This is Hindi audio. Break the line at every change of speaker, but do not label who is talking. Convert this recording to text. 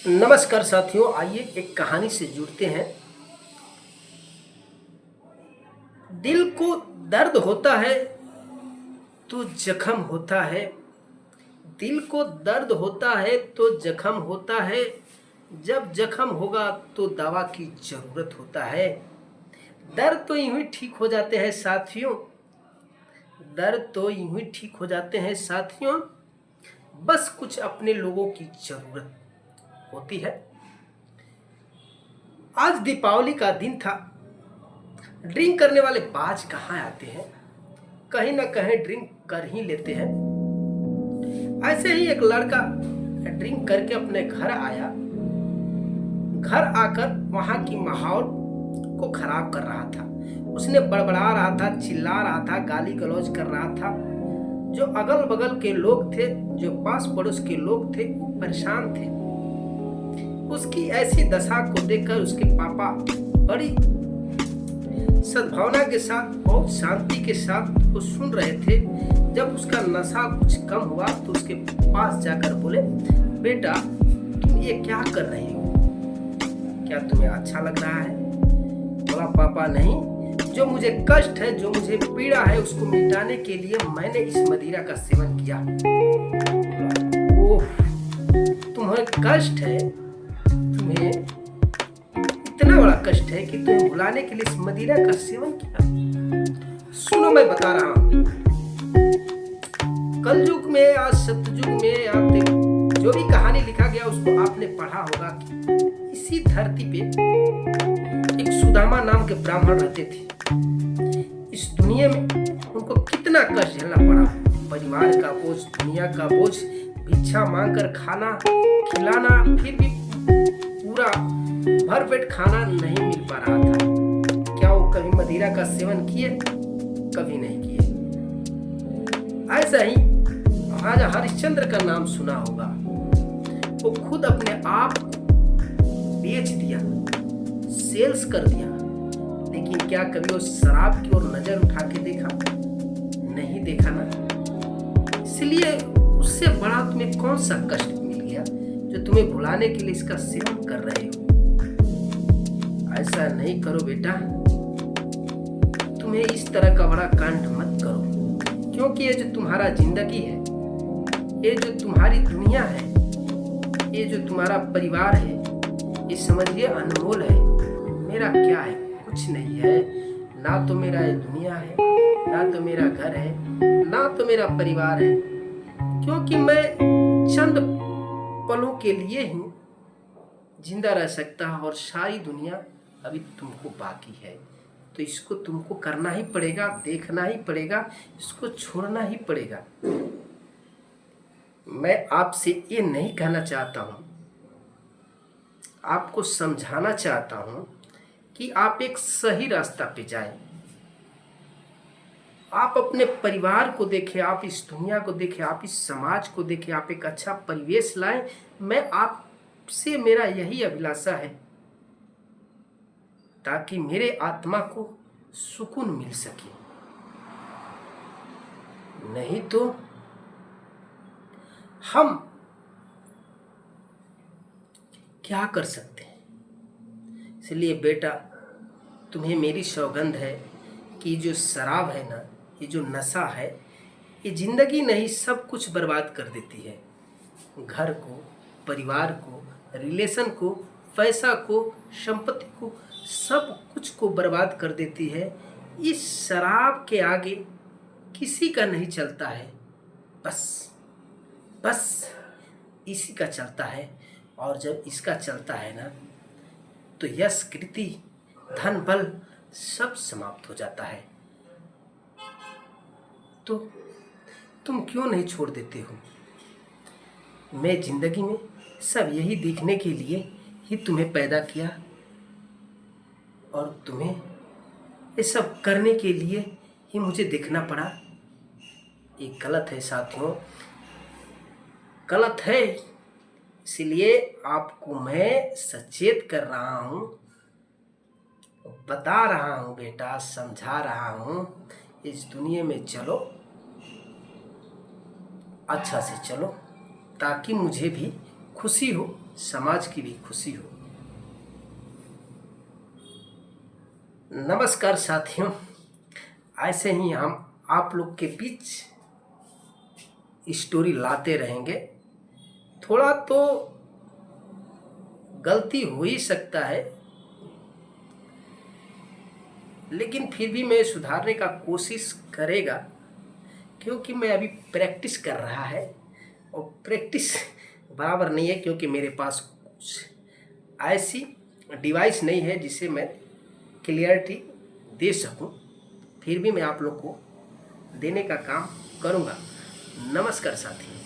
नमस्कार साथियों, आइए एक कहानी से जुड़ते हैं। दिल को दर्द होता है तो जख्म होता है। दिल को दर्द होता है तो जख्म होता है। जब जख्म होगा तो दवा की जरूरत होता है। दर्द तो यूं ही ठीक हो जाते हैं साथियों। दर्द तो यूं ही ठीक हो जाते हैं साथियों। बस कुछ अपने लोगों की जरूरत होती है। आज दीपावली का दिन था। ड्रिंक करने वाले बाज कहाँ आते हैं, कहीं ना कहीं ड्रिंक कर ही लेते हैं। ऐसे ही एक लड़का ड्रिंक करके अपने घर आया। घर आकर वहां की माहौल को खराब कर रहा था। उसने बड़बड़ा रहा था, चिल्ला रहा था, गाली गलौज कर रहा था। जो अगल बगल के लोग थे, जो पास पड़ोस के लोग थे, वो परेशान थे। उसकी ऐसी दशा को देखकर उसके पापा बड़ी सद्भावना के साथ, बहुत शांति के साथ वो सुन रहे थे। जब उसका नशा कुछ कम हुआ तो उसके पास जाकर बोले, बेटा तुम ये क्या कर रहे हो, क्या तुम्हें अच्छा लग रहा है? बोला, पापा नहीं, जो मुझे कष्ट है, जो मुझे पीड़ा है, उसको मिटाने के लिए मैंने इस मदिरा का सेवन किया। ओह, तुम्हें कष्ट है, तुम्हें इतना बड़ा कष्ट है कि तुम्हें भुलाने के लिए इस मदिरा का सेवन किया। सुनो, मैं बता रहा हूं, कलयुग में या सतयुग में या जो भी कहानी लिखा गया उसको आपने पढ़ा होगा कि इसी धरती पे एक सुदामा नाम के ब्राह्मण रहते थे। इस दुनिया में उनको कितना कष्ट झेलना पड़ा। परिवार का बोझ, दुनिया का बोझ, भिक्षा मांगकर खाना खिलाना, फिर भी पूरा भर पेट खाना नहीं मिल पा रहा था। क्या वो कभी मदिरा का सेवन किए? कभी नहीं किए। ऐसा ही महाराजा हरिश्चंद्र का नाम सुना होगा। वो खुद अपने आप बेच दिया, सेल्स कर दिया, लेकिन क्या कभी वो शराब की ओर नजर उठा के देखा? नहीं देखा ना। इसलिए उससे बड़ा तुम्हें कौन सा कष्ट मिल गया जो तुम्हें भुलाने के लिए इसका सेवन कर रहे हो? ऐसा नहीं करो बेटा, तुम्हें इस तरह का बड़ा कांड मत करो, क्योंकि ये जो तुम्हारा जिंदगी है, ये जो तुम्हारी दुनिया है, ये जो तुम्हारा परिवार है, ये समझिए अनमोल है। मेरा क्या है? कुछ नहीं है। ना तो मेरा ये दुनिया है, ना तो मेरा घर है, ना तो मेरा परिवार है, क्योंकि मैं चंद पलों के लिए ही जिंदा रह सकता हूं और सारी दुनिया अभी तुमको बाकी है। तो इसको तुमको करना ही पड़ेगा, देखना ही पड़ेगा, इसको छोड़ना ही पड़ेगा। मैं आपसे ये नहीं कहना चाहता हूं, आपको समझाना चाहता हूं कि आप एक सही रास्ता पे जाएं। आप अपने परिवार को देखें, आप इस दुनिया को देखें, आप इस समाज को देखें, आप एक अच्छा परिवेश लाएं। मैं आपसे, मेरा यही अभिलाषा है, ताकि मेरे आत्मा को सुकून मिल सके। नहीं तो हम क्या कर सकते हैं? इसलिए बेटा, तुम्हें मेरी सौगंध है कि जो शराब है ना, ये जो नशा है, ये जिंदगी नहीं सब कुछ बर्बाद कर देती है। घर को, परिवार को, रिलेशन को, पैसा को, संपत्ति को, सब कुछ को बर्बाद कर देती है। इस शराब के आगे किसी का नहीं चलता है। बस इसी का चलता है। और जब इसका चलता है ना, तो यश, कीर्ति, धन, बल सब समाप्त हो जाता है। तो तुम क्यों नहीं छोड़ देते हो? मैं जिंदगी में सब यही देखने के लिए ही तुम्हें पैदा किया, और तुम्हें ये सब करने के लिए ही मुझे देखना पड़ा। ये गलत है साथियों, गलत है। इसलिए आपको मैं सचेत कर रहा हूँ, बता रहा हूँ बेटा, समझा रहा हूँ। इस दुनिया में चलो, अच्छा से चलो, ताकि मुझे भी खुशी हो समाज की भी खुशी हो। नमस्कार साथियों, ऐसे ही हम आप लोग के बीच स्टोरी लाते रहेंगे। थोड़ा तो गलती हो ही सकता है, लेकिन फिर भी मैं सुधारने का कोशिश करेगा, क्योंकि मैं अभी प्रैक्टिस कर रहा है और प्रैक्टिस बराबर नहीं है, क्योंकि मेरे पास कुछ ऐसी डिवाइस नहीं है जिसे मैं क्लियरिटी दे सकूं। फिर भी मैं आप लोग को देने का काम करूंगा। नमस्कार साथी।